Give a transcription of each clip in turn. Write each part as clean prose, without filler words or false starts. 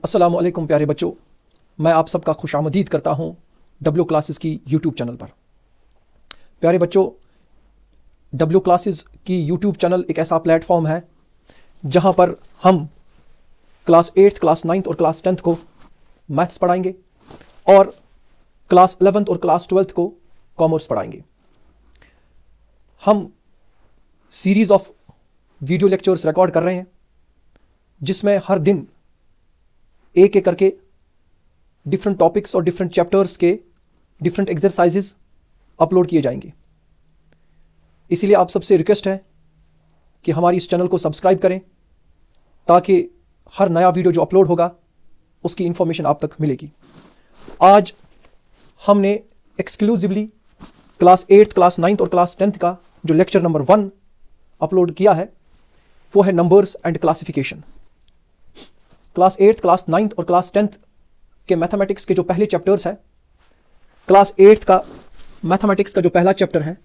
अस्सलामुअलैकुम प्यारे बच्चों, मैं आप सबका खुशामदीद करता हूँ डब्ल्यू क्लासेस की यूट्यूब चैनल पर। प्यारे बच्चों, डब्ल्यू क्लासेस की यूट्यूब चैनल एक ऐसा प्लेटफॉर्म है जहाँ पर हम क्लास 8th, क्लास 9th और क्लास 10th को मैथ्स पढ़ाएंगे और क्लास 11th और क्लास 12th को कॉमर्स पढ़ाएंगे। हम series of video lectures record कर रहे हैं जिसमें हर दिन एक एक करके डिफरेंट टॉपिक्स और डिफरेंट चैप्टर्स के डिफरेंट एक्सरसाइजेस अपलोड किए जाएंगे। इसीलिए आप सबसे रिक्वेस्ट है कि हमारी इस चैनल को सब्सक्राइब करें ताकि हर नया वीडियो जो अपलोड होगा उसकी इंफॉर्मेशन आप तक मिलेगी। आज हमने exclusively class 8th, class 9th और क्लास 10th का जो लेक्चर नंबर 1 अपलोड किया है वो है numbers and classification. Class 8th, class 9th और क्लास 10th के मैथमेटिक्स के जो पहले चैप्टर्स हैं, क्लास 8th का मैथमेटिक्स का जो पहला चैप्टर है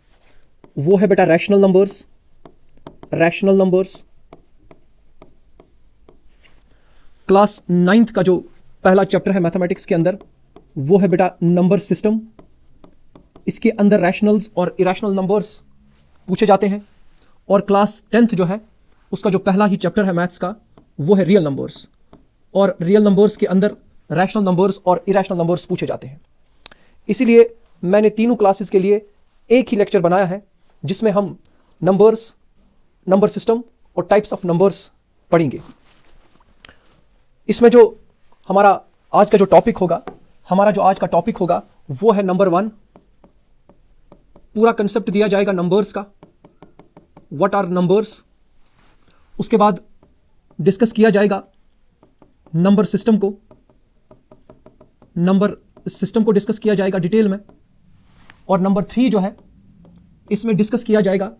वो है बेटा रैशनल नंबर्स। क्लास 9th का जो पहला चैप्टर है मैथमेटिक्स के अंदर वो है बेटा नंबर सिस्टम। इसके अंदर रैशनल्स और इरेशनल नंबर्स पूछे जाते हैं। और क्लास 10th जो है उसका जो पहला ही चैप्टर है मैथ्स का वो है रियल नंबर्स, और रियल नंबर्स के अंदर रैशनल नंबर्स और इरेशनल नंबर्स पूछे जाते हैं। इसीलिए मैंने तीनों क्लासेस के लिए एक ही लेक्चर बनाया है जिसमें हम नंबर्स, नंबर सिस्टम और टाइप्स ऑफ नंबर्स पढ़ेंगे। इसमें जो हमारा आज का जो टॉपिक होगा वो है नंबर 1। पूरा कंसेप्ट दिया जाएगा नंबर्स का, व्हाट आर नंबर्स। उसके बाद डिस्कस किया जाएगा नंबर सिस्टम को डिस्कस किया जाएगा डिटेल में। और नंबर 3 जो है इसमें डिस्कस किया जाएगा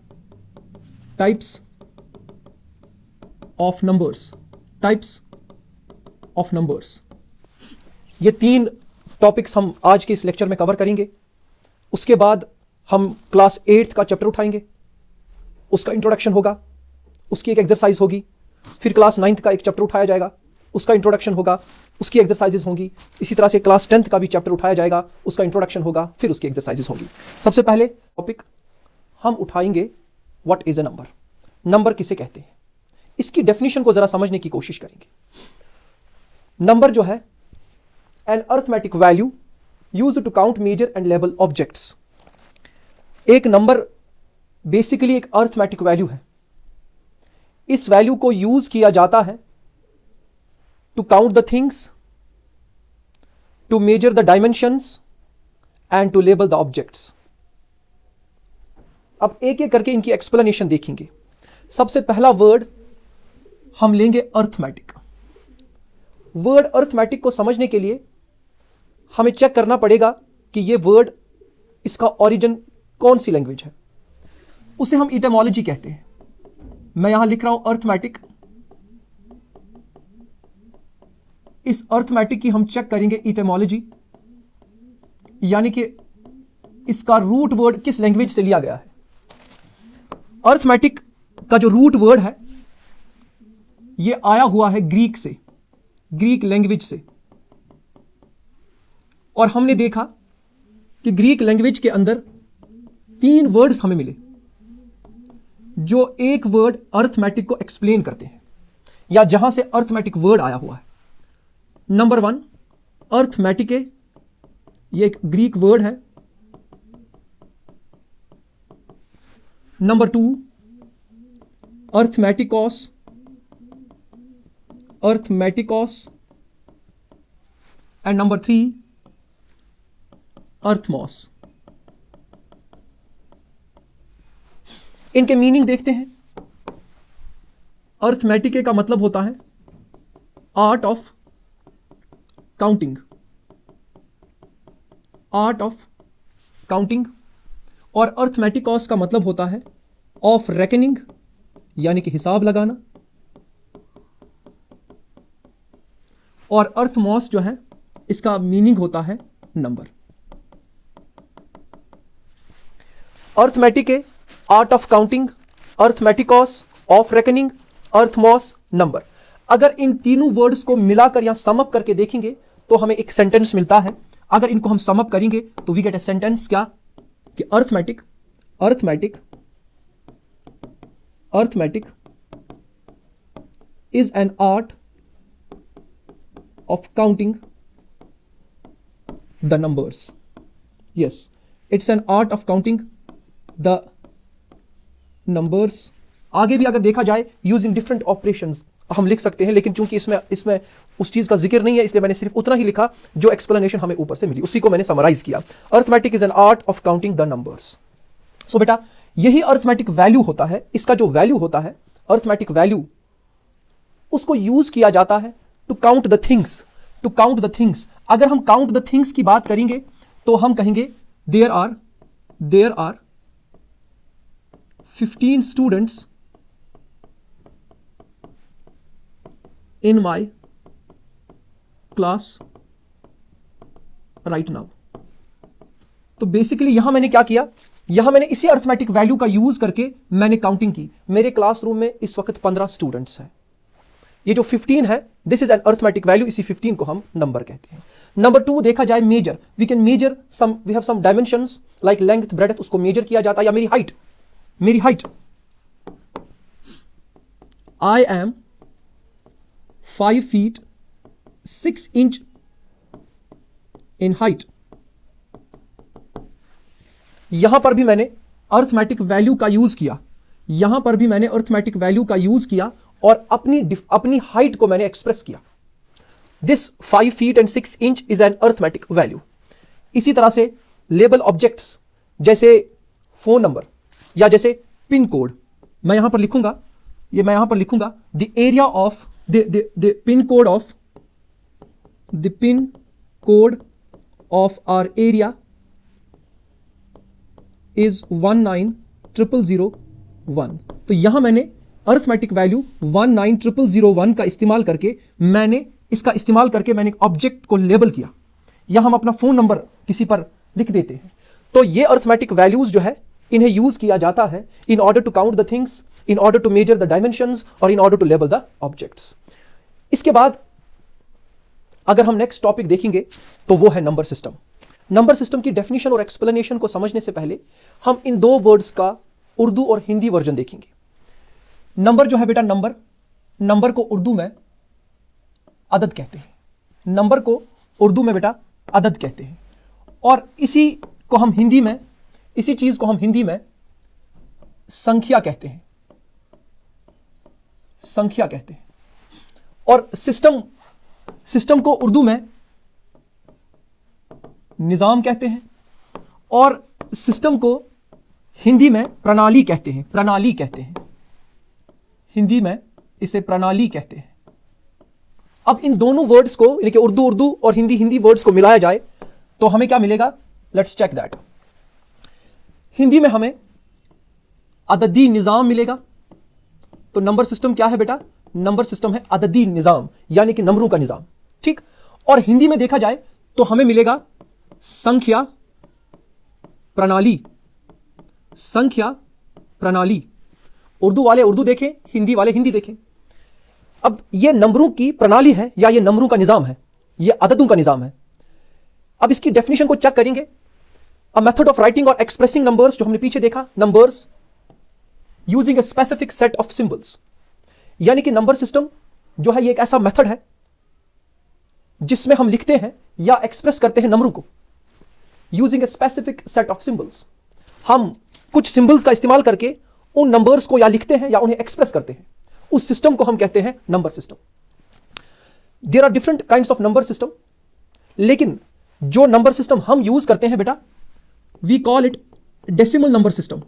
टाइप्स ऑफ नंबर्स। ये 3 टॉपिक्स हम आज के इस लेक्चर में कवर करेंगे। उसके बाद हम क्लास 8th का चैप्टर उठाएंगे, उसका इंट्रोडक्शन होगा, उसकी एक एक्सरसाइज होगी। फिर क्लास 9th का एक चैप्टर उठाया जाएगा, उसका इंट्रोडक्शन होगा, उसकी एक्सरसाइजेस होंगी। इसी तरह से क्लास 10th का भी चैप्टर उठाया जाएगा, उसका इंट्रोडक्शन होगा, फिर उसकी एक्सरसाइजेस होंगी। सबसे पहले टॉपिक हम उठाएंगे what is a number. Number किसे कहते हैं, इसकी डेफिनेशन को जरा समझने की कोशिश करेंगे। नंबर जो है an arithmetic value used to count, measure and label objects. एक नंबर बेसिकली एक अर्थमेटिक वैल्यू है। इस वैल्यू को यूज किया जाता है to count the things, to measure the dimensions and to label the objects। अब एक एक करके इनकी एक्सप्लेनेशन देखेंगे। सबसे पहला वर्ड हम लेंगे अर्थमेटिक। वर्ड अर्थमेटिक को समझने के लिए हमें चेक करना पड़ेगा कि ये वर्ड, इसका ओरिजिन कौन सी लैंग्वेज है। उसे हम इटमोलॉजी कहते हैं। मैं यहां लिख रहा हूं अर्थमेटिक। इस अर्थमेटिक की हम चेक करेंगे इटमोलॉजी, यानी कि इसका रूट वर्ड किस लैंग्वेज से लिया गया है। अर्थमेटिक का जो रूट वर्ड है यह आया हुआ है ग्रीक से, ग्रीक लैंग्वेज से। और हमने देखा कि ग्रीक लैंग्वेज के अंदर 3 वर्ड्स हमें मिले जो एक वर्ड अर्थमेटिक को एक्सप्लेन करते हैं, या जहां से अर्थमेटिक वर्ड आया हुआ है। नंबर 1 अर्थमेटिके, ये एक ग्रीक वर्ड है। नंबर 2 अर्थमेटिकोस एंड नंबर 3 अर्थमोस। इनके मीनिंग देखते हैं। अर्थमेटिके का मतलब होता है आर्ट ऑफ काउंटिंग, और अर्थमेटिकॉस का मतलब होता है ऑफ रेकनिंग, यानी कि हिसाब लगाना। और अर्थमोस जो है इसका मीनिंग होता है नंबर। अर्थमेटिके, आर्ट ऑफ काउंटिंग, अर्थमेटिकॉस, ऑफ रेकनिंग, अर्थमोस, नंबर। अगर इन तीनों वर्ड्स को मिलाकर या सम अप करके देखेंगे तो हमें एक सेंटेंस मिलता है। अगर इनको हम सम अप करेंगे तो वी गेट अ सेंटेंस क्या, कि arithmetic is an art of counting the numbers. Yes, it's an art of counting the numbers. आगे भी अगर देखा जाए यूजिंग डिफरेंट ऑपरेशंस हम लिख सकते हैं, लेकिन चूंकि इसमें उस चीज का जिक्र नहीं है इसलिए मैंने सिर्फ उतना ही लिखा जो एक्सप्लेनेशन हमें ऊपर से मिली, उसी को मैंने समराइज किया। Arithmetic is an art of counting the numbers. So बेटा यही अर्थमेटिक वैल्यू होता है। इसका जो वैल्यू होता है अर्थमेटिक वैल्यू, उसको यूज किया जाता है टू काउंट द थिंग्स। अगर हम काउंट द थिंग्स की बात करेंगे तो हम कहेंगे there are 15 students in my class right now. तो बेसिकली यहां मैंने क्या किया, यहां मैंने इसी अर्थमेटिक वैल्यू का यूज करके मैंने काउंटिंग की। मेरे क्लासरूम में इस वक्त 15 स्टूडेंट्स हैं। ये जो 15 है this is an arithmetic value, इसी 15 को हम नंबर कहते हैं। नंबर 2 देखा जाए measure, we can measure some, we have some dimensions like length breadth, उसको मेजर किया जाता है। या मेरी height I am 5 feet 6 inch in height. यहां पर भी मैंने अर्थमेटिक वैल्यू का यूज किया, और अपनी हाइट को मैंने एक्सप्रेस किया। This 5 feet and 6 inch is an arithmetic value. इसी तरह से लेबल ऑब्जेक्ट्स जैसे फोन नंबर या जैसे पिन कोड, मैं यहां पर लिखूंगा the area of the pin code of our area is 19001। तो यहां मैंने अर्थमेटिक वैल्यू 19001 का इस्तेमाल करके मैंने एक ऑब्जेक्ट को लेबल किया, या हम अपना फोन नंबर किसी पर लिख देते हैं। तो ये अर्थमेटिक वैल्यूज जो है इन्हें यूज किया जाता है in order to count the things, in order to measure the dimensions और in order to label the objects. इसके बाद अगर हम नेक्स्ट टॉपिक देखेंगे तो वो है नंबर सिस्टम। नंबर सिस्टम की डेफिनेशन और एक्सप्लेनेशन को समझने से पहले हम इन दो वर्ड्स का उर्दू और हिंदी वर्जन देखेंगे। नंबर जो है बेटा, नंबर को उर्दू में अदद कहते हैं। नंबर को उर्दू में बेटा अदद कहते हैं, और इसी चीज को हम हिंदी में संख्या कहते हैं। और सिस्टम को उर्दू में निजाम कहते हैं, और सिस्टम को हिंदी में प्रणाली कहते हैं। हिंदी में इसे प्रणाली कहते हैं। अब इन दोनों वर्ड्स को, यानी कि उर्दू और हिंदी वर्ड्स को मिलाया जाए तो हमें क्या मिलेगा, लेट्स चेक दैट। हिंदी में हमें अददी निजाम मिलेगा। तो नंबर सिस्टम क्या है बेटा, नंबर सिस्टम है अददी निजाम, यानी कि नंबरों का निजाम, ठीक। और हिंदी में देखा जाए तो हमें मिलेगा संख्या प्रणाली। उर्दू वाले उर्दू देखें, हिंदी वाले हिंदी देखें। अब ये नंबरों की प्रणाली है या ये नंबरों का निजाम है, ये अददों का निजाम है। अब इसकी डेफिनेशन को चेक करेंगे। अ मेथड ऑफ राइटिंग और एक्सप्रेसिंग नंबर्स, जो हमने पीछे देखा, numbers using a specific set of symbols, यानी कि नंबर सिस्टम जो है ये एक ऐसा मेथड है जिसमें हम लिखते हैं या एक्सप्रेस करते हैं नंबरों को using a specific set of symbols. हम कुछ सिंबल्स का इस्तेमाल करके उन नंबर्स को या लिखते हैं या उन्हें एक्सप्रेस करते हैं। उस सिस्टम को हम कहते हैं number system. There are different kinds of number system, लेकिन जो नंबर सिस्टम हम यूज करते हैं बेटा, we call it decimal number system.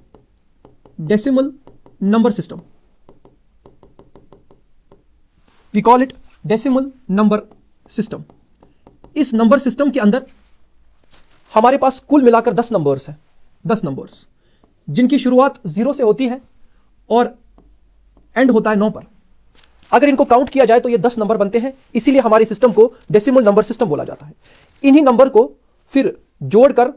We call it decimal number system. इस नंबर सिस्टम के अंदर हमारे पास कुल मिलाकर 10 नंबर्स हैं, 10 नंबर्स जिनकी शुरुआत 0 से होती है और एंड होता है 9 पर। अगर इनको काउंट किया जाए तो ये 10 नंबर बनते हैं, इसीलिए हमारे सिस्टम को डेसिमल नंबर सिस्टम बोला जाता है। इन्हीं नंबर को फिर जोड़कर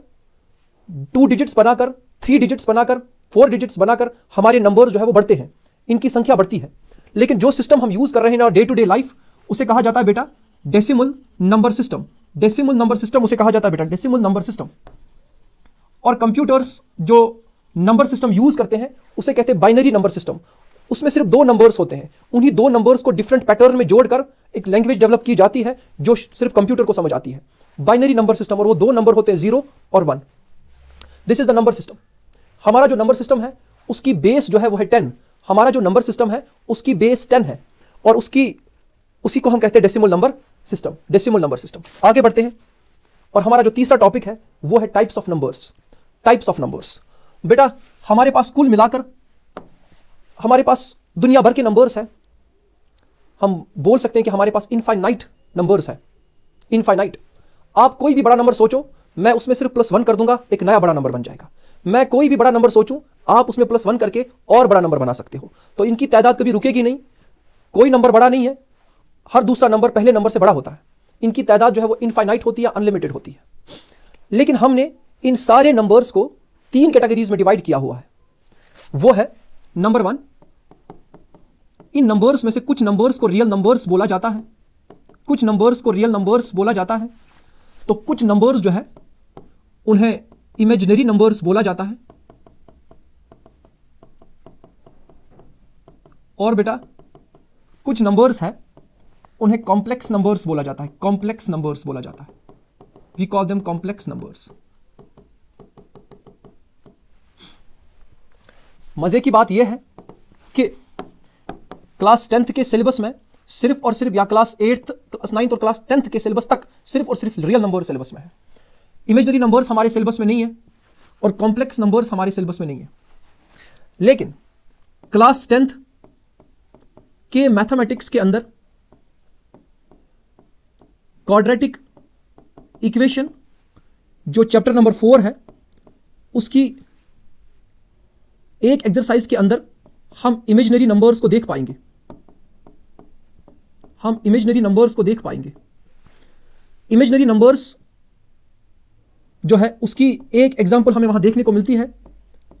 2 डिजिट्स बनाकर, 3 डिजिट्स बनाकर, 4 डिजिट्स बनाकर हमारे नंबर जो है वो बढ़ते हैं, इनकी संख्या बढ़ती है। लेकिन जो सिस्टम हम यूज कर रहे हैं ना डे टू डे लाइफ, उसे कहा जाता है बेटा decimal number system. Decimal number system उसे कहा जाता है बेटा डेसिमल नंबर सिस्टम। और कंप्यूटर्स जो नंबर सिस्टम यूज करते हैं उसे कहते हैं बाइनरी नंबर सिस्टम। उसमें सिर्फ 2 नंबर्स होते हैं, उन्हीं 2 नंबर्स को डिफरेंट पैटर्न में जोड़कर एक लैंग्वेज डेवलप की जाती है जो सिर्फ कंप्यूटर को समझ आती है। बाइनरी नंबर सिस्टम, और वो 2 नंबर होते हैं 0 और 1। This is the number system. हमारा जो नंबर सिस्टम है उसकी बेस जो है वो है 10। हमारा जो नंबर सिस्टम है उसकी बेस 10 है, और उसी को हम कहते हैं decimal number system. Decimal number system. आगे बढ़ते हैं, और हमारा जो तीसरा टॉपिक है वो है types of numbers. Types of numbers. बेटा हमारे पास कुल मिलाकर हमारे पास दुनिया भर के नंबर्स हैं। हम बोल सकते हैं कि हमारे पास इनफाइनाइट नंबर्स हैं। इनफाइनाइट। आप कोई भी बड़ा नंबर सोचो, मैं उसमें सिर्फ +1 कर दूंगा, एक नया बड़ा नंबर बन जाएगा। मैं कोई भी बड़ा नंबर सोचूं, आप उसमें +1 करके और बड़ा नंबर बना सकते हो। तो इनकी तादाद कभी रुकेगी नहीं। कोई नंबर बड़ा नहीं है, हर दूसरा नंबर पहले नंबर से बड़ा होता है। इनकी तादाद जो है वो इनफाइनाइट होती है, अनलिमिटेड होती है। लेकिन हमने इन सारे नंबर्स को 3 कैटेगरीज में डिवाइड किया हुआ है। वो है नंबर 1, इन नंबर्स में से कुछ नंबर्स को रियल नंबर्स बोला जाता है, कुछ नंबर्स को रियल नंबर्स बोला जाता है। तो कुछ नंबर्स जो है उन्हें इमेजिनरी नंबर्स बोला जाता है। और बेटा कुछ नंबर्स है उन्हें कॉम्प्लेक्स नंबर्स बोला जाता है। कॉम्प्लेक्स नंबर्स बोला जाता है। We call them complex numbers. मजे की बात यह है कि क्लास 10th के सिलेबस में सिर्फ और सिर्फ, या क्लास 8th, क्लास 9th और क्लास 10th के सिलेबस तक सिर्फ और सिर्फ रियल नंबर सिलेबस में है। इमेजिनरी नंबर्स हमारे सिलेबस में नहीं है, और कॉम्प्लेक्स नंबर्स हमारे सिलेबस में नहीं है। लेकिन क्लास 10th के मैथमेटिक्स के अंदर क्वाड्रेटिक इक्वेशन जो चैप्टर नंबर 4 है, उसकी एक एक्सरसाइज के अंदर हम इमेजिनरी नंबर्स को देख पाएंगे। हम इमेजिनरी नंबर्स को देख पाएंगे। इमेजिनरी नंबर्स जो है उसकी एक एग्जांपल हमें वहां देखने को मिलती है,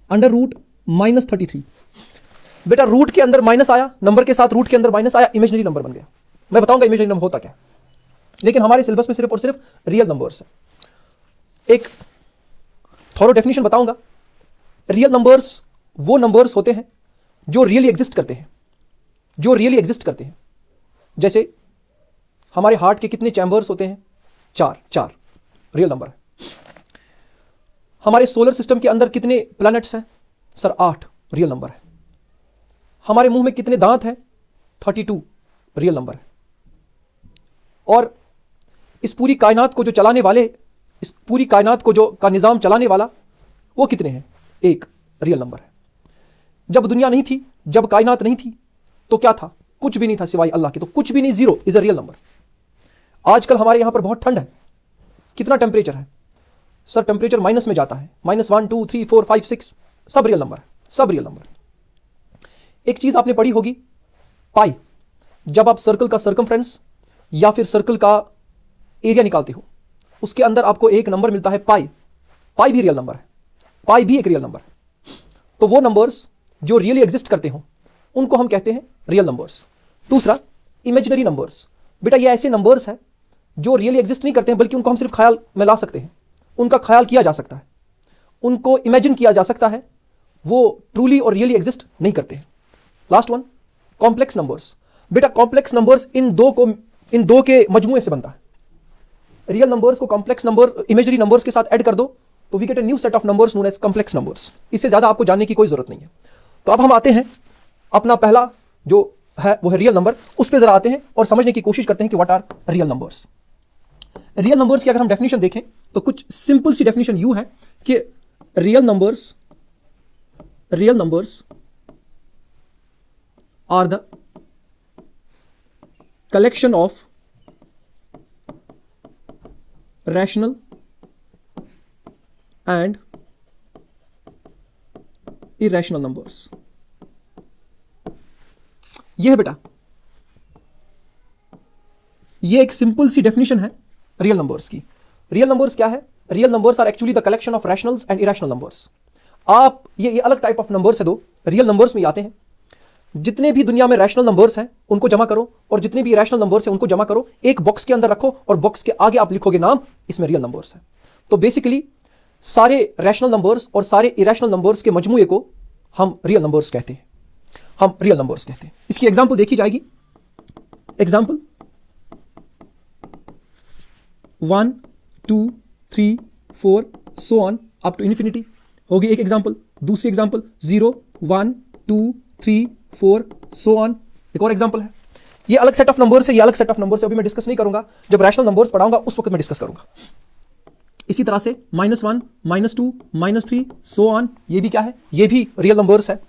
√-33। बेटा रूट के अंदर माइनस आया, नंबर के साथ रूट के अंदर माइनस आया, इमेजिनरी नंबर बन गया। मैं बताऊंगा इमेजिनरी नंबर होता क्या। लेकिन हमारे सिलेबस में सिर्फ और सिर्फ रियल नंबर्स है। एक थॉरो डेफिनेशन बताऊंगा। रियल नंबर्स वो नंबर्स होते हैं जो रियली एग्जिस्ट करते हैं, जो रियली एग्जिस्ट करते हैं। जैसे हमारे हार्ट के कितने चैम्बर्स होते हैं? 4 रियल नंबर है। हमारे सोलर सिस्टम के अंदर कितने प्लैनेट्स हैं? सर 8 रियल नंबर है। हमारे मुंह में कितने दांत हैं? 32 रियल नंबर है। और इस पूरी कायनात को जो चलाने वाले, इस पूरी कायनात को जो का निजाम चलाने वाला, वो कितने हैं? 1 रियल नंबर है। जब दुनिया नहीं थी, जब कायनात नहीं थी, तो क्या था? कुछ भी नहीं था सिवाय अल्लाह के। तो कुछ भी नहीं, 0 इज अ रियल नंबर। आजकल हमारे यहां पर बहुत ठंड है। कितना टेम्परेचर है? सर टेम्परेचर माइनस में जाता है। -1 2 3 4 5 6 सब रियल नंबर है, सब रियल नंबर है। एक चीज आपने पढ़ी होगी, पाई। जब आप सर्कल का सर्कमफ्रेंस या फिर सर्कल का एरिया निकालते हो, उसके अंदर आपको एक नंबर मिलता है पाई। पाई भी रियल नंबर है, पाई भी एक रियल नंबर है। तो वो नंबर्स जो रियली एग्जिस्ट करते हो उनको हम कहते हैं रियल नंबर्स। दूसरा, इमेजिनरी नंबर्स। बेटा ये ऐसे नंबर्स हैं जो रियली एग्जिस्ट नहीं करते हैं, बल्कि उनको हम सिर्फ ख्याल में ला सकते हैं। उनका ख्याल किया जा सकता है, उनको इमेजिन किया जा सकता है, वो ट्रूली और रियली एग्जिस्ट नहीं करते हैं। Last one, complex numbers. बेटा कॉम्प्लेक्स नंबर्स इन दो के मजमूए से बनता है। रियल नंबर्स को कॉम्प्लेक्स नंबर, इमेजिनरी नंबर्स के साथ ऐड कर दो तो we get a new set of numbers known as complex numbers. इससे ज्यादा आपको जानने की कोई जरूरत नहीं है। तो अब हम आते हैं, अपना पहला जो है वो है रियल नंबर। उस पर जरा आते हैं और समझने की कोशिश करते हैं कि what are real numbers. Real numbers की अगर हम डेफिनेशन देखें तो कुछ सिंपल सी डेफिनेशन यूं है कि real numbers are the collection of rational and irrational numbers. यह है बेटा, यह एक सिंपल सी डेफिनेशन है रियल नंबर्स की। रियल नंबर्स क्या है? Real numbers are actually the collection of rationals and irrational numbers. आप ये अलग टाइप ऑफ नंबर्स है दो, रियल नंबर्स में आते हैं। जितने भी दुनिया में रैशनल नंबर्स हैं उनको जमा करो, और जितने भी इरेशनल नंबर्स हैं उनको जमा करो, एक बॉक्स के अंदर रखो, और बॉक्स के आगे आप लिखोगे नाम, इसमें रियल नंबर्स हैं। तो बेसिकली सारे रैशनल नंबर्स और सारे इरेशनल नंबर्स के मजमूए को हम रियल नंबर्स कहते हैं, हम रियल नंबर्स कहते हैं। इसकी एग्जांपल देखी जाएगी। Example 1 2 3 4 so on up to infinity होगी एक एग्जांपल। दूसरी एग्जांपल 0 1 2 3 4 सो ऑन, एक और एग्जांपल है। ये अलग सेट ऑफ नंबर्स है, ये अलग सेट ऑफ नंबर्स है, अभी मैं डिस्कस नहीं करूंगा, जब रैशनल नंबर्स पढ़ाऊंगा उस वक्त मैं डिस्कस करूंगा। इसी तरह से -1 -2 -3 सो ऑन, ये भी क्या है, ये भी रियल नंबर्स है।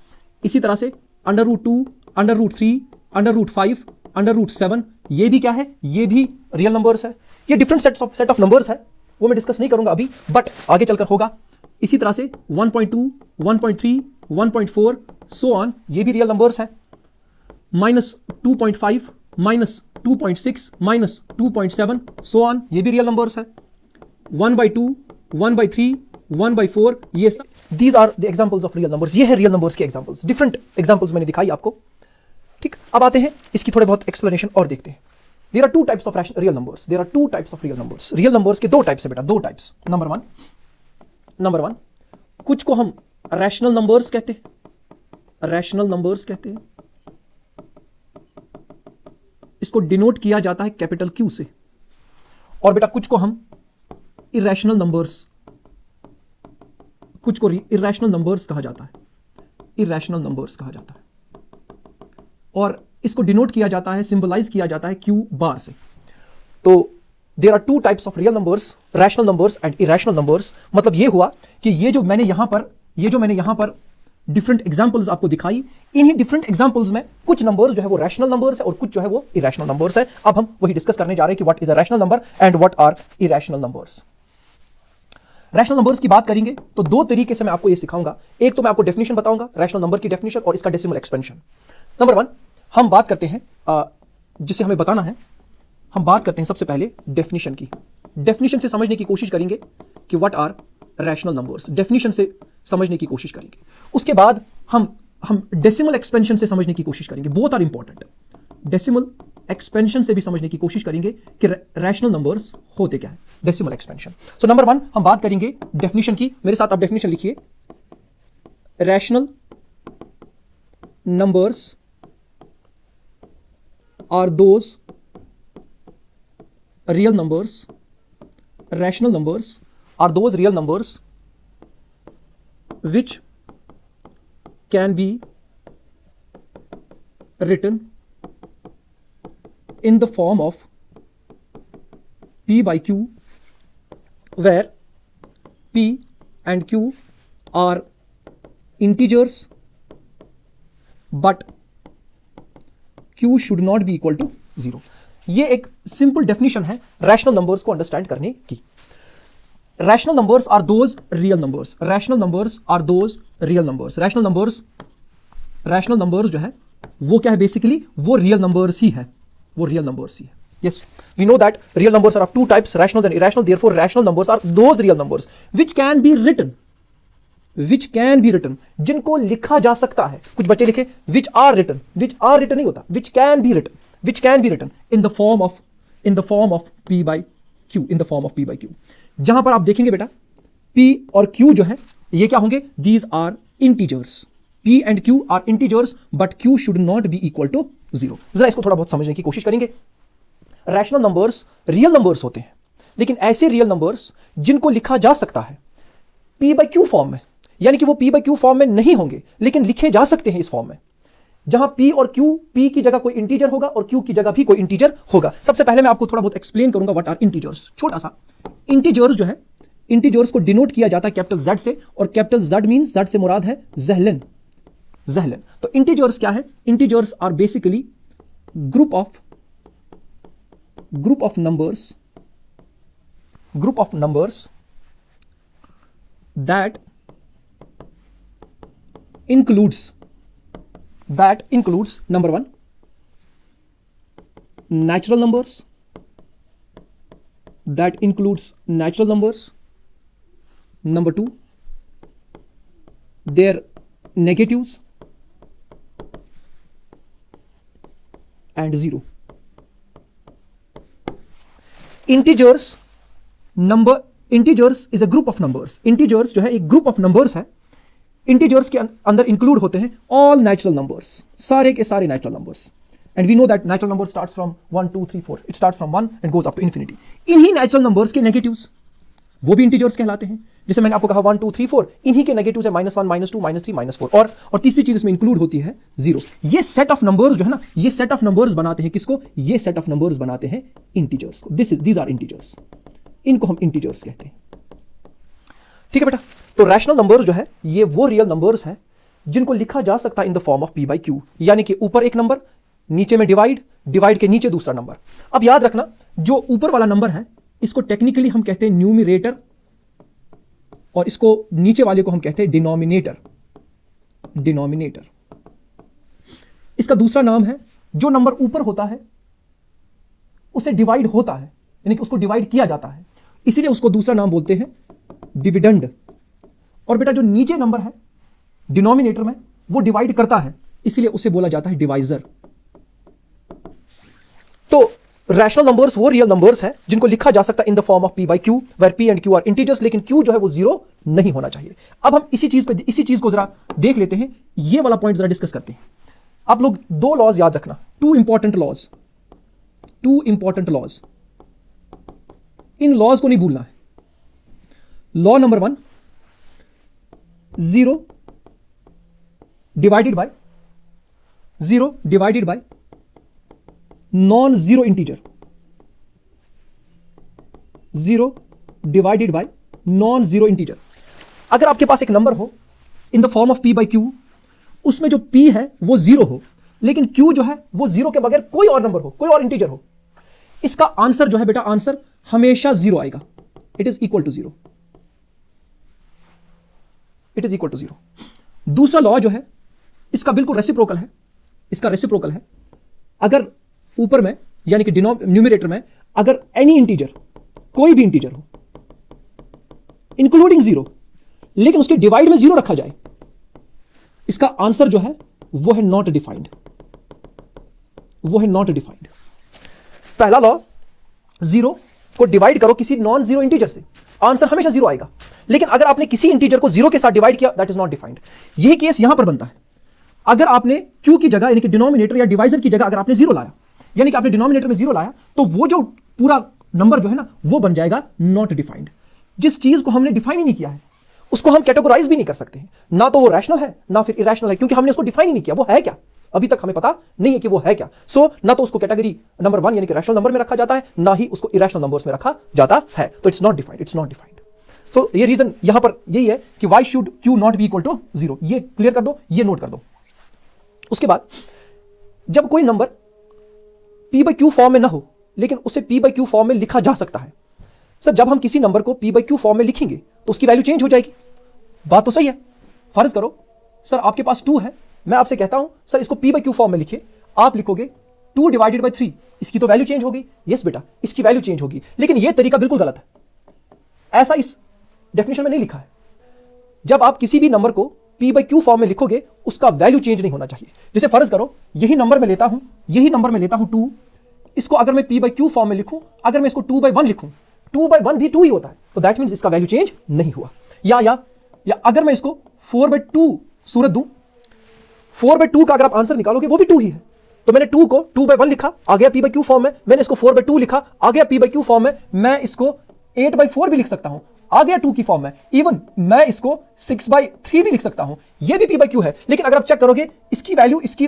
इसी तरह से √2 √3 √5 √7, ये भी क्या है, ये भी रियल नंबर्स है। ये डिफरेंट सेट ऑफ नंबर्स है, वो मैं डिस्कस नहीं करूंगा अभी, बट आगे चलकर होगा। इसी तरह से 1.2 1.3 1.4 सो ऑन, ये भी रियल नंबर्स हैं। -2.5 -2.6 -2.7 सो ऑन, ये भी रियल नंबर्स है। 1/2 1/3 1/4, ये these are the examples of real numbers. ये है रियल नंबर्स के एग्जांपल्स, डिफरेंट एग्जांपल्स मैंने दिखाई आपको। ठीक, अब आते हैं इसकी थोड़े बहुत एक्सप्लेनेशन और देखते हैं। There are 2 types of real numbers, there are 2 types of real numbers. Real numbers के 2 टाइप्स है बेटा, 2 टाइप्स। नंबर वन, कुछ को हम रैशनल नंबर्स कहते हैं, रैशनल नंबर्स कहते हैं। इसको डिनोट किया जाता है कैपिटल क्यू से। और बेटा कुछ को हम इरेशनल नंबर्स, कुछ को इरेशनल नंबर्स कहा जाता है, इरेशनल नंबर्स कहा जाता है। और इसको डिनोट किया जाता है, सिंबलाइज किया जाता है क्यू बार से। तो there are 2 types of real numbers, rational numbers and irrational numbers. मतलब ये हुआ कि ये जो मैंने यहां पर डिफरेंट एग्जांपल्स आपको दिखाई, इन्हीं डिफरेंट एग्जांपल्स में कुछ नंबर्स जो है वो रैशनल नंबर्स है और कुछ जो है वो इरेशनल नंबर्स है। अब हम वही डिस्कस करने जा रहे हैं कि what is a rational number and what are irrational numbers. Rational numbers की बात करेंगे तो 2 तरीके से मैं आपको ये सिखाऊंगा। एक तो मैं आपको डेफिनेशन बताऊंगा, रैशनल नंबर की डेफिनेशन और इसका डेसिमल एक्सपेंशन। नंबर 1 हम बात करते हैं, जिसे हमें बताना है, हम बात करते हैं सबसे पहले डेफिनेशन की। डेफिनेशन से समझने की कोशिश करेंगे कि what are rational numbers, definition से समझने की कोशिश करेंगे। उसके बाद हम डेसिमल एक्सपेंशन से समझने की कोशिश करेंगे। Both are important. Decimal expansion से भी समझने की कोशिश करेंगे कि रैशनल नंबर्स होते क्या है, डेसिमल एक्सपेंशन। सो नंबर 1 हम बात करेंगे डेफिनेशन की। मेरे साथ आप डेफिनेशन लिखिए। Rational numbers are those real numbers, rational numbers are those real numbers which can be written in the form of P by Q, where P and Q are integers but Q should not be equal to 0। ये एक simple definition है rational numbers को understand करने की। Rational numbers are those real numbers, rational numbers are those real numbers. Rational numbers जो है वो क्या है, बेसिकली वो रियल नंबर्स ही है, वो रियल नंबर्स ही है। Yes, we know that real numbers are of 2 types, rational and irrational. Therefore, rational numbers are those real numbers which can be written, जिनको लिखा जा सकता है। कुछ बच्चे लिखे which are written नहीं होता, which can be written in the form of P by Q, in the form of P by Q। जहां पर आप देखेंगे बेटा P और Q जो है ये क्या होंगे, these are integers, P and Q are integers but Q should not be equal to 0। जरा इसको थोड़ा बहुत समझने की कोशिश करेंगे। रैशनल नंबर्स रियल नंबर्स होते हैं, लेकिन ऐसे रियल नंबर्स जिनको लिखा जा सकता है P by Q फॉर्म में, यानी कि वो P by Q फॉर्म में नहीं होंगे लेकिन लिखे जा सकते हैं इस फॉर्म में, जहां P और Q, P की जगह कोई इंटीजर होगा और Q की जगह भी कोई इंटीजर होगा। सबसे पहले मैं आपको थोड़ा बहुत एक्सप्लेन करूंगा व्हाट आर इंटीजर्स। छोटा सा इंटीजर्स जो है, इंटीजर्स को डिनोट किया जाता है कैपिटल Z से, और कैपिटल Z मींस, Z से मुराद है ज़हलन। तो इंटीजर्स क्या है, integers are basically group of numbers that includes number 1 natural numbers, number 2 their negatives, and 0। Integers is a group of numbers. Integers जो है एक ग्रुप ऑफ नंबर्स है। इंटीजर्स के अंदर इंक्लूड होते हैं ऑल नेचुरल नंबर्स, सारे के सारे natural numbers. And we know that natural number starts from 1 2 3 4, it starts from 1 and goes up to infinity. इन्हीं नेचुरल नंबर्स के नेगेटिव्स वो भी इंटीजर्स कहलाते हैं। जैसे मैंने आपको कहा 1 2 3 4, इन्हीं के नेगेटिव्स है -1 -2 -3 -4, और तीसरी चीज इसमें इंक्लूड होती है 0। ये सेट ऑफ नंबर्स जो है ना, ये सेट ऑफ नंबर्स बनाते हैं किसको? ये सेट ऑफ नंबर्स बनाते हैं इंटीजर्स को। दीज आर इंटीजर्स, इनको हम इंटीजर्स कहते हैं। ठीक है बेटा, तो रैशनल नंबर्स जो है ये वो रियल नंबर्स हैं जिनको लिखा जा सकता है in the form of p/q, यानी कि ऊपर एक नंबर, नीचे में डिवाइड के नीचे दूसरा नंबर। अब याद रखना, जो ऊपर वाला नंबर है इसको टेक्निकली हम कहते हैं न्यूमरेटर, और इसको नीचे वाले को हम कहते हैं डिनोमिनेटर। इसका दूसरा नाम है, जो नंबर ऊपर होता है उसे डिवाइड होता है, यानी कि उसको डिवाइड किया जाता है, इसीलिए उसको दूसरा नाम बोलते हैं डिविडेंड। और बेटा जो नीचे नंबर है डिनोमिनेटर में, वो डिवाइड करता है, इसीलिए उसे बोला जाता है डिवाइजर। तो रैशनल नंबर्स वो रियल नंबर्स हैं जिनको लिखा जा सकता है in the form of p/q, where p and q are integers, लेकिन q जो है वो 0 नहीं होना चाहिए। अब हम इसी चीज को जरा देख लेते हैं, ये वाला पॉइंट जरा डिस्कस करते हैं। आप लोग 2 लॉज याद रखना, 2 इंपॉर्टेंट लॉज। इन लॉज को नहीं भूलना है। Law number 1, 0 divided by non zero integer. 0 divided by non zero integer. अगर आपके पास एक नंबर हो इन द फॉर्म ऑफ p/q, उसमें जो p है वो 0 हो, लेकिन q जो है वो 0 के बगैर कोई और नंबर हो, कोई और इंटीजर हो, इसका आंसर जो है बेटा, आंसर हमेशा 0 आएगा। It is equal to 0। दूसरा लॉ जो है इसका बिल्कुल रेसिप्रोकल है। अगर ऊपर में यानी कि न्यूमरेटर में अगर एनी इंटीजर, कोई भी इंटीजर हो इंक्लूडिंग 0, लेकिन उसके डिवाइड में 0 रखा जाए, इसका आंसर जो है वो है नॉट डिफाइंड। पहला लॉ, 0 को डिवाइड करो किसी नॉन जीरो इंटीजर से, आंसर हमेशा 0 आएगा। लेकिन अगर आपने किसी इंटीजर को 0 के साथ डिवाइड किया, दैट इज नॉट डिफाइंड। यही केस यहां पर बनता है। अगर आपने q की जगह यानी कि डिनोमिनेटर या डिवाइजर की जगह अगर आपने 0 लाया, यानी कि आपने डिनोमिनेटर में 0 लाया, तो वो जो पूरा नंबर जो है ना, वो बन जाएगा नॉट डिफाइंड। जिस चीज को हमने डिफाइन ही नहीं किया है उसको हम कैटेगराइज भी नहीं कर सकते हैं, ना तो वो रैशनल है ना फिर इरैशनल है, क्योंकि हमने उसको डिफाइन ही नहीं किया वो है क्या, अभी तक हमें पता नहीं है कि वो है क्या। सो ना तो उसको कैटेगरी नंबर 1 यानी कि रैशनल नंबर में रखा जाता है, ना ही उसको इरैशनल नंबर्स में रखा जाता है। तो इट्स नॉट डिफाइंड। सो ये रीजन यहां पर यही है कि why should q not be equal to 0। ये क्लियर कर दो, ये नोट कर दो। उसके बाद जब कोई नंबर p/q फॉर्म में ना हो, लेकिन उसे p/q फॉर्म में लिखा जा सकता है। सर जब हम किसी नंबर को p/q फॉर्म में लिखेंगे तो उसकी वैल्यू चेंज हो जाएगी। बात तो सही है। फर्ज करो सर आपके पास 2 है, मैं आपसे कहता हूं सर इसको p/q फॉर्म में लिखिए, आप लिखोगे 2 डिवाइडेड बाय 3, इसकी तो वैल्यू चेंज होगी। यस बेटा, इसकी वैल्यू चेंज होगी, लेकिन यह तरीका बिल्कुल गलत है। ऐसा इस डेफिनेशन में नहीं लिखा है। जब आप किसी भी नंबर को p/q फॉर्म में लिखोगे, उसका वैल्यू चेंज नहीं होना चाहिए। जैसे फर्ज करो यही नंबर मैं लेता हूं 2, इसको अगर मैं p/q फॉर्म में लिखूं, अगर मैं इसको 2/1 लिखूं, 2/1 भी 2 ही होता है, तो दैट मींस इसका वैल्यू चेंज नहीं हुआ। या अगर मैं इसको 4/2 सूरत दूं, 4/2 का अगर आप आंसर निकालोगे वो भी 2 ही है। तो मैंने 2 को 2/1 लिखा, आ गया p/q फॉर्म में, मैंने इसको 4/2 लिखा, आ गया p/q फॉर्म में, मैं इसको 8/4 भी लिख सकता हूं, आ गया 2 की फॉर्म में, इवन मैं इसको 6/3 भी लिख सकता हूं, यह भी p/q है। लेकिन अगर आप चेक करोगे इसकी वैल्यू इसकी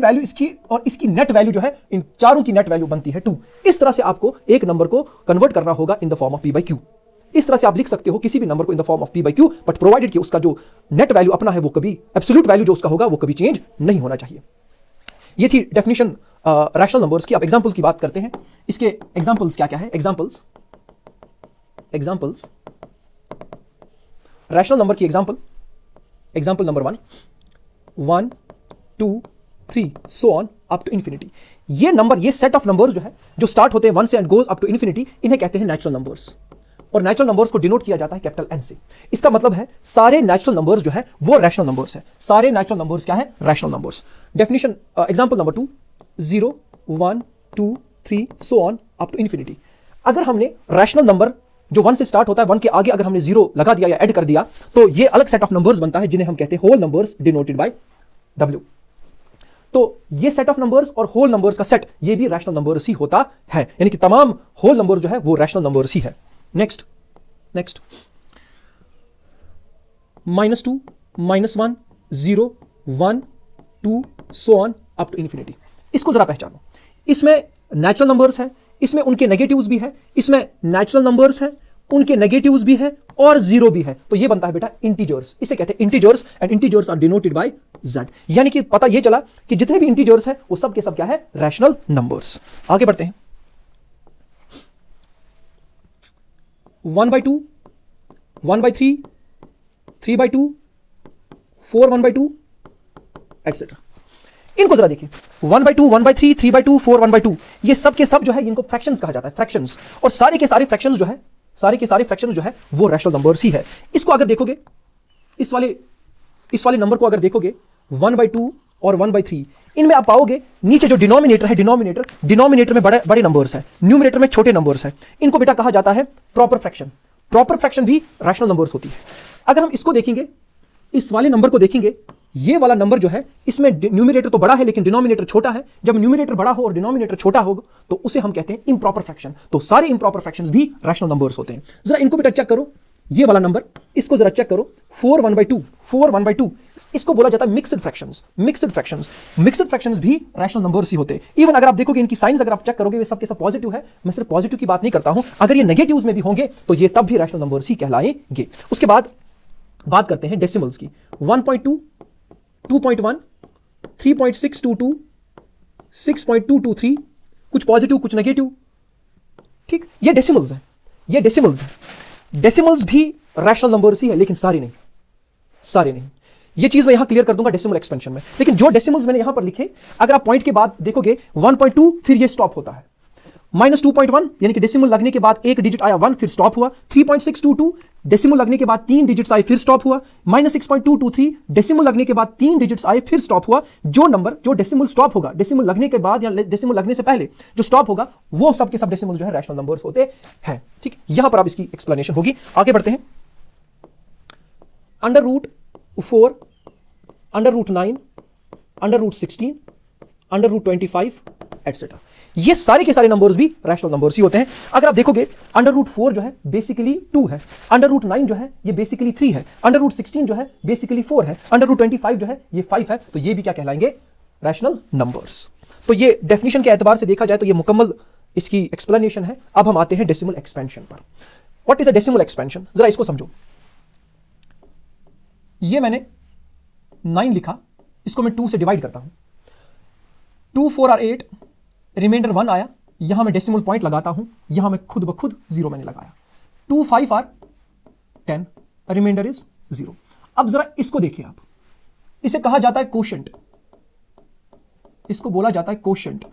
और इसकी नेट वैल्यू जो है, इन चारों की नेट वैल्यू बनती है 2। इस तरह से आपको एक नंबर को कन्वर्ट करना होगा इन द फॉर्म ऑफ p/q। इस तरह से आप लिख सकते हो किसी भी नंबर को इन the form of p/q, but provided कि उसका जो नेट वैल्यू अपना है वो कभी, एब्सोल्यूट वैल्यू जो उसका होगा वो कभी चेंज नहीं होना चाहिए। ये थी डेफिनेशन रैशनल नंबर्स की। अब एग्जांपल्स की बात करते हैं। इसके एग्जांपल्स क्या क्या है? एग्जांपल्स रैशनल नंबर की example number 1 2 3 so on up to infinity. ये नंबर, ये सेट ऑफ नंबर्स जो है, जो स्टार्ट होते हैं 1 से and goes up to infinity, इन्हें कहते हैं नेचुरल नंबर्स। और नेचुरल नंबर्स को डिनोट किया जाता है कैपिटल N से। इसका मतलब है सारे नेचुरल नंबर्स जो है वो रैशनल नंबर्स है। सारे नेचुरल नंबर्स क्या है? Rational numbers. Definition example number 2, 0 1 2 3 so on up to infinity. अगर हमने रैशनल नंबर जो 1 से स्टार्ट होता है, 1 के आगे अगर हमने 0 लगा दिया या ऐड कर दिया, तो ये अलग सेट ऑफ नंबर्स बनता है जिन्हें हम कहते हैं whole numbers denoted by W। तो ये सेट ऑफ नंबर्स और होल नंबर्स का सेट ये भी रैशनल नंबर्स ही होता है, यानी कि तमाम होल नंबर जो है वो रैशनल नंबर्स ही है। Next -2 -1 0 1 2 so on up to infinity. इसको जरा पहचानो। इसमें नेचुरल नंबर्स हैं, इसमें उनके नेगेटिव्स भी है, इसमें नेचुरल नंबर्स हैं, उनके नेगेटिव्स भी है और जीरो भी है। तो ये बनता है बेटा इंटीजर्स। इसे कहते हैं integers and integers are denoted by z। यानी कि पता ये चला कि जितने भी इंटीजर्स हैं वो सब के सब क्या है, रैशनल नंबर्स। आगे बढ़ते हैं। 1/2 1/3 3/2 4 1/2 एक्सेट्रा। इनको जरा देखिए, 1/2 1/3 3/2 4 1/2 ये सब के सब जो है इनको फ्रैक्शंस कहा जाता है, फ्रैक्शंस। और सारे के सारे फ्रैक्शंस जो है, सारे के सारे फ्रैक्शंस जो है वो रैशनल नंबर्स ही है। इसको अगर देखोगे, इस वाले नंबर को अगर देखोगे 1/2 और 1/3, इनमें आप पाओगे नीचे जो डिनोमिनेटर है, डिनोमिनेटर में बड़े नंबर्स हैं, न्यूमरेटर में छोटे नंबर्स हैं। इनको बेटा कहा जाता है प्रॉपर फ्रैक्शन। प्रॉपर फ्रैक्शन भी रैशनल नंबर्स होती है। अगर हम इसको देखेंगे, इस वाले नंबर को देखेंगे, ये वाला नंबर जो है इसमें न्यूमरेटर तो बड़ा है लेकिन डिनोमिनेटर छोटा है। जब न्यूमरेटर बड़ा हो और डिनोमिनेटर छोटा हो तो उसे हम कहते हैं इंप्रॉपर फ्रैक्शन। तो सारे इंप्रॉपर फ्रैक्शंस भी रैशनल नंबर्स होते हैं। जरा इनको बेटा चेक करो, ये वाला नंबर, इसको जरा चेक करो, 4 1/2 इसको बोला जाता है मिक्स्ड फ्रैक्शंस। मिक्स्ड फ्रैक्शंस भी रैशनल नंबर्स ही होते हैं। इवन अगर आप देखोगे इनकी साइंस अगर आप चेक करोगे, वे सब के सब पॉजिटिव है। मैं सिर्फ पॉजिटिव की बात नहीं करता हूं, अगर ये नेगेटिव्स में भी होंगे तो ये तब भी रैशनल नंबर्स ही कहलाएंगे। उसके बाद बात करते हैं डेसिमल्स की। 1.2 2.1 3.622 6.223, कुछ पॉजिटिव कुछ नेगेटिव। ठीक, ये डेसिमल्स है, ये डेसिमल्स है। डेसिमल्स भी रैशनल नंबर्स ही है लेकिन सारे नहीं। ये चीज मैं यहां क्लियर कर दूंगा डेसिमल एक्सपेंशन में। लेकिन जो डेसिमल्स मैंने यहां पर लिखे, अगर आप पॉइंट के बाद देखोगे 1.2 फिर ये स्टॉप होता है, -2.1 यानी कि डेसिमल लगने के बाद एक डिजिट आया 1 फिर स्टॉप हुआ, 3.622 डेसिमल लगने के बाद 3 डिजिट्स आए फिर स्टॉप हुआ, -6.223 डेसिमल लगने के बाद 3 डिजिट्स आए फिर स्टॉप हुआ। जो नंबर जो डेसिमल स्टॉप होगा, डेसिमल लगने के बाद या डेसिमल लगने से पहले जो स्टॉप होगा, वो सब के सब डेसिमल जो है रैशनल नंबर्स होते हैं। ठीक, यहां पर अब इसकी एक्सप्लेनेशन होगी। आगे बढ़ते हैं। √4 √9 √16 √25 एटसेट्रा। ये सारे के सारे नंबर्स भी रैशनल नंबर्स ही होते हैं। अगर आप देखोगे √4 जो है बेसिकली 2 है, √9 जो है ये बेसिकली 3 है, √16 जो है बेसिकली 4 है, √25 जो है ये 5 है। तो ये भी क्या कहलाएंगे, रैशनल नंबर्स। तो ये डेफिनेशन के एतबार से देखा जाए तो ये मुकम्मल इसकी एक्सप्लेनेशन है। अब हम आते हैं डेसिमल एक्सपेंशन पर। What is a decimal expansion, जरा इसको समझो। ये मैंने 9 लिखा, इसको मैं 2 से डिवाइड करता हूं, 2 4 और 8, रिमाइंडर 1 आया, यहां मैं डेसिमल पॉइंट लगाता हूं, यहां मैं खुद ब खुद 0 मैंने लगाया। 2 5 और 10, रिमाइंडर इज 0। अब जरा इसको देखिए आप, इसे कहा जाता है कोशेंट, इसको बोला जाता है कोशेंट।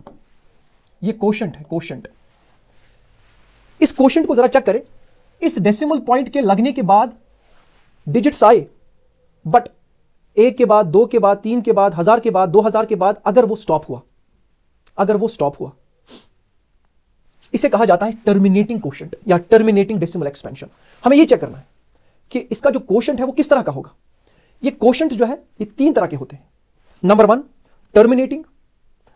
ये कोशेंट है, कोशेंट। इस कोशेंट को जरा चेक करें। इस डेसिमल पॉइंट के लगने के बाद डिजिट्स आए, बट 1 के बाद 2 के बाद 3 के बाद 1000 के बाद 2000 के बाद अगर वो स्टॉप हुआ, इसे कहा जाता है टर्मिनेटिंग कोशेंट या टर्मिनेटिंग डेसिमल एक्सपेंशन। हमें यह चेक करना है कि इसका जो कोशेंट है वो किस तरह का होगा। ये कोशेंट जो है ये 3 तरह के होते हैं। Number 1 terminating,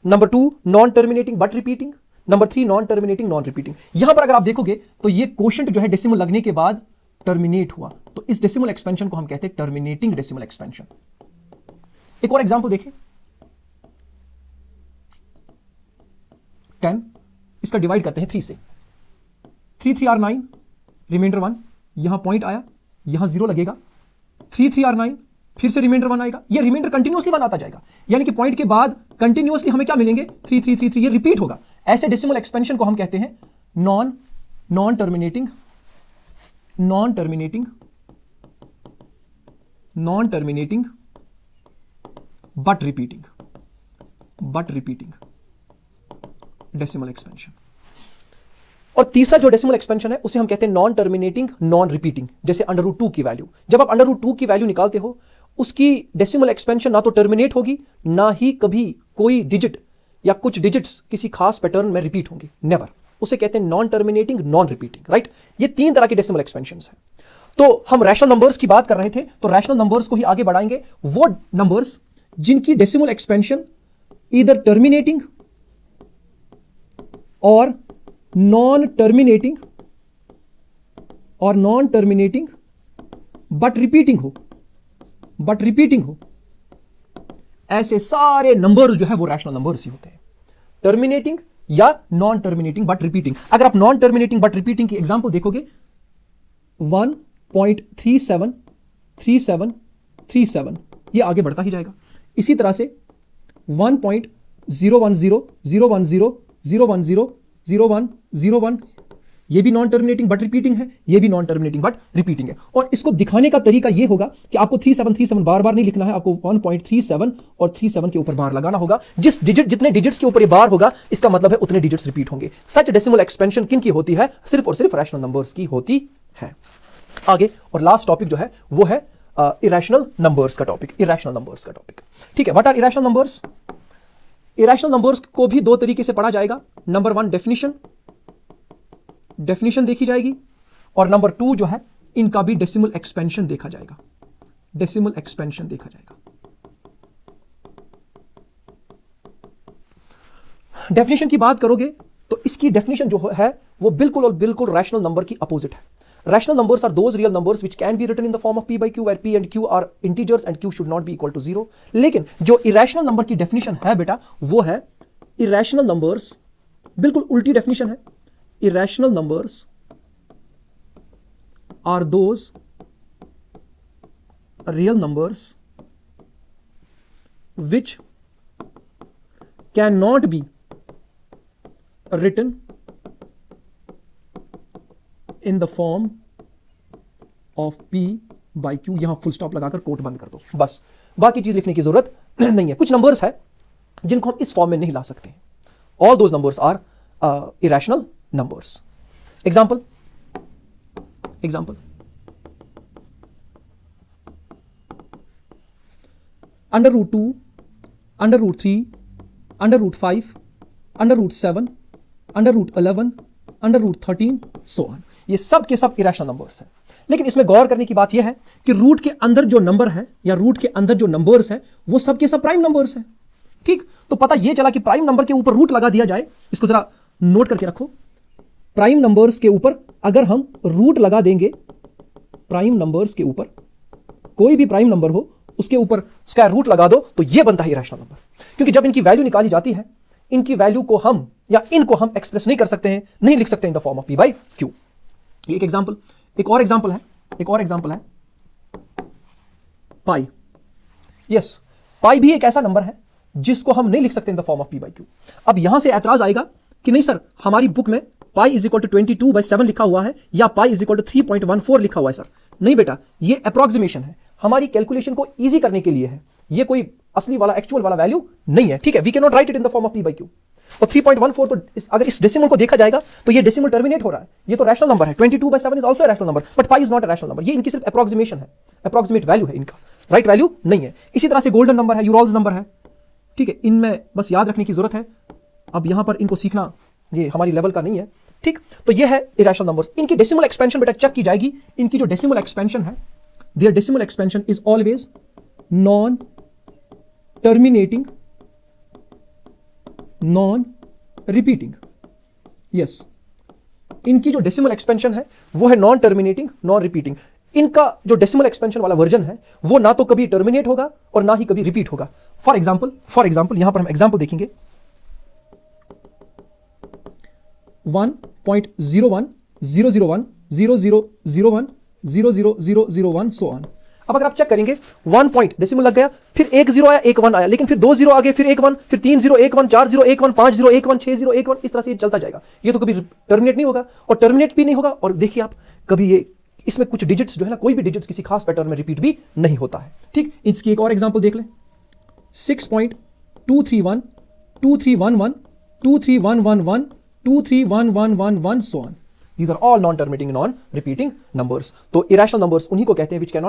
number 2 non terminating but repeating, number 3 non terminating non repeating. यहां पर अगर आप देखोगे तो ये कोशेंट जो है डेसिमल लगने के बाद टर्मिनेट हुआ, तो इस डेसिमल एक्सपेंशन को हम कहते हैं टर्मिनेटिंग डेसिमल एक्सपेंशन। एक और एग्जांपल देखें, 10, इसका डिवाइड करते हैं 3 से, 3 3 और 9, रिमाइंडर 1, यहां पॉइंट आया, यहां 0 लगेगा, 3 3 और 9, फिर से रिमाइंडर 1 आएगा। ये रिमाइंडर कंटिन्यूअसली 1 आता जाएगा, यानी कि पॉइंट के बाद कंटिन्यूअसली हमें क्या मिलेंगे, 3 3 3 3, ये रिपीट होगा। ऐसे डेसिमल एक्सपेंशन को हम कहते हैं non terminating but repeating decimal expansion. और तीसरा जो डेसिमल एक्सपेंशन है उसे हम कहते हैं नॉन टर्मिनेटिंग नॉन रिपीटिंग। जैसे √2 की वैल्यू, जब आप √2 की वैल्यू निकालते हो, उसकी डेसिमल एक्सपेंशन ना तो टर्मिनेट होगी, ना ही कभी कोई डिजिट या कुछ डिजिट्स किसी खास पैटर्न में रिपीट होंगे, नेवर। उसे कहते हैं non terminating, non repeating, right. ये 3 तरह के डेसिमल एक्सपेंशंस हैं। तो हम रैशनल नंबर्स की बात कर रहे थे, तो रैशनल नंबर्स को ही आगे बढ़ाएंगे। वो नंबर्स जिनकी डेसिमल एक्सपेंशन ईदर टर्मिनेटिंग और नॉन टर्मिनेटिंग बट रिपीटिंग हो, ऐसे सारे नंबर्स जो है वो रैशनल नंबर्स ही होते हैं। टर्मिनेटिंग या नॉन टर्मिनेटिंग बट रिपीटिंग। अगर आप नॉन टर्मिनेटिंग बट रिपीटिंग की एग्जांपल देखोगे, 1.373737 ये आगे बढ़ता ही जाएगा। इसी तरह से 1.0100100100101 ये भी नॉन टर्मिनेटिंग बट रिपीटिंग है, ये भी नॉन टर्मिनेटिंग बट रिपीटिंग है। और इसको दिखाने का तरीका ये होगा कि आपको 3737 बार बार नहीं लिखना है, आपको 1.37 और 37 के ऊपर बार लगाना होगा। जितने डिजिट्स के ऊपर ये बार होगा, इसका मतलब है उतने डिजिट्स रिपीट होंगे। सच डेसिमल एक्सपेंशन किन की होती है? सिर्फ और सिर्फ रैशनल नंबर्स की होती है। आगे और लास्ट टॉपिक जो है वो है इरेशनल नंबर्स का टॉपिक। इरेशनल नंबर्स का टॉपिक, ठीक है। What are irrational numbers? Irrational numbers को भी 2 तरीके से पढ़ा जाएगा। नंबर 1 डेफिनेशन देखी जाएगी, और नंबर 2 जो है इनका भी डेसिमल एक्सपेंशन देखा जाएगा। डेसिमल एक्सपेंशन देखा जाएगा। डेफिनेशन की बात करोगे तो इसकी डेफिनेशन जो है वो बिल्कुल और बिल्कुल रैशनल नंबर की अपोजिट है। Rational numbers are those real numbers which can be written in the form of p by q, where p and q are integers and q should not be equal to 0. लेकिन जो irrational number की definition है बेटा, वो है irrational numbers, बिल्कुल उल्टी definition है। Irrational numbers are those real numbers which cannot be written in the form of p by q। यहां फुल स्टॉप लगाकर कोट बंद कर दो, बस बाकी चीज लिखने की जरूरत नहीं है। कुछ नंबर्स है जिनको हम इस फॉर्म में नहीं ला सकते। All those numbers are irrational numbers. Example √2, √3, √5, √7, √11, √13 so on। ये सब के सब इरेशनल नंबर्स हैं। लेकिन इसमें गौर करने की बात यह है कि रूट के अंदर जो नंबर है या रूट के अंदर जो नंबर्स हैं वो सब के सब प्राइम नंबर्स हैं। ठीक, तो पता यह चला कि प्राइम नंबर के ऊपर रूट लगा दिया जाए। इसको जरा नोट करके रखो। प्राइम नंबर्स के ऊपर अगर हम रूट लगा देंगे, प्राइम नंबर्स के ऊपर कोई भी प्राइम नंबर हो उसके ऊपर स्क्वायर रूट लगा दो तो यह बनता है इरेशनल नंबर। क्योंकि जब इनकी वैल्यू निकाली जाती है, इनकी वैल्यू को हम या इनको हम एक्सप्रेस नहीं कर सकते हैं, नहीं लिख सकते इन the form of p by q। ये एक एग्जांपल। एक और एग्जांपल है पाई। यस, पाई भी एक ऐसा नंबर है जिसको हम नहीं लिख सकते इन the form of p by q। अब यहां से ऐतराज आएगा कि नहीं सर, हमारी बुक में पाई इज इक्वल टू 22/7 लिखा हुआ है या पाई इज इक्वल टू 3.14 लिखा हुआ है। सर नहीं बेटा, ये अप्रोक्सीमेशन है, हमारी कैलकुलेशन को ईजी करने के लिए है। ये कोई असली वाला एक्चुअल वाला वैल्यू नहीं है। ठीक है, we can not write it in the form of p by q। और 3.14 तो अगर इस डेसिमल को देखा जाएगा तो ये डेसिमल टर्मिनेट हो रहा है। ये तो रैशनल नंबर है। 22/7 is also rational number, but pi is not a rational number. ये इनकी सिर्फ अप्रोक्सीमेशन है, अप्रोक्सीमेट वैल्यू है इनका, राइट वैल्यू नहीं है। इसी तरह से गोल्डन नंबर है, यूरोल्स नंबर है। ठीक है, इनमें बस याद रखने की जरूरत है। अब यहां पर इनको सीखना ये हमारी लेवल का नहीं है। ठीक, तो ये है इरेशनल नंबर्स। इनकी डेसिमल एक्सपेंशन बेटा चेक की जाएगी। इनकी जो डेसिमल एक्सपेंशन है, their decimal expansion is always non terminating, non repeating. Yes, इनकी जो डेसिमल एक्सपेंशन है वो है नॉन टर्मिनेटिंग, नॉन रिपीटिंग। इनका जो डेसिमल एक्सपेंशन वाला वर्जन है वो ना तो कभी टर्मिनेट होगा और ना ही कभी रिपीट होगा। फॉर एग्जाम्पल यहां पर हम एग्जाम्पल देखेंगे 1.0100100001000001 सो ऑन। अब अगर आप चेक करेंगे 1 पॉइंट डेसिमल लग गया, फिर 1 0 आया, 1 1 आया, लेकिन फिर 2 0 आ गए, फिर 1 1, फिर 3 0 1 1, 4 0 1 1, 5 0 1 1, 6 0 1 1, इस तरह से ये चलता जाएगा। ये तो कभी टर्मिनेट नहीं होगा और टर्मिनेट भी नहीं होगा। और देखिए आप, कभी ये इसमें कुछ डिजिट्स जो है ना, कोई भी डिजिट्स किसी खास पैटर्न में रिपीट भी नहीं होता है। ठीक, इसकी एक और एग्जांपल देख लें 6.231 2311 23111 23111 so on. These are all non terminating non repeating numbers. तो इरेशनल नंबर्स उन्हीं को कहते हैं which can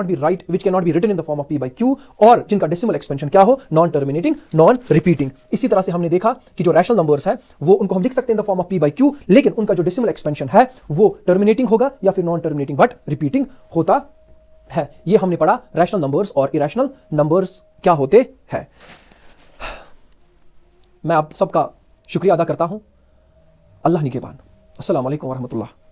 not be written in the form of p by q, और जिनका डेसिमल एक्सपेंशन क्या हो, नॉन टर्मिनेटिंग नॉन रिपीटिंग। इसी तरह से हमने देखा कि जो रैशनल नंबर्स है वो उनको हम लिख सकते हैं इन the form of p by q, लेकिन उनका जो डेसिमल एक्सपेंशन है वो टर्मिनेटिंग होगा या फिर नॉन टर्मिनेटिंग बट रिपीटिंग होता है। ये हमने पढ़ा रैशनल नंबर्स और इरेशनल नंबर्स क्या होते हैं। मैं आप सबका शुक्रिया अदा करता हूं। अल्लाह निगहबान। अस्सलाम वालेकुम वरहमतुल्लाह।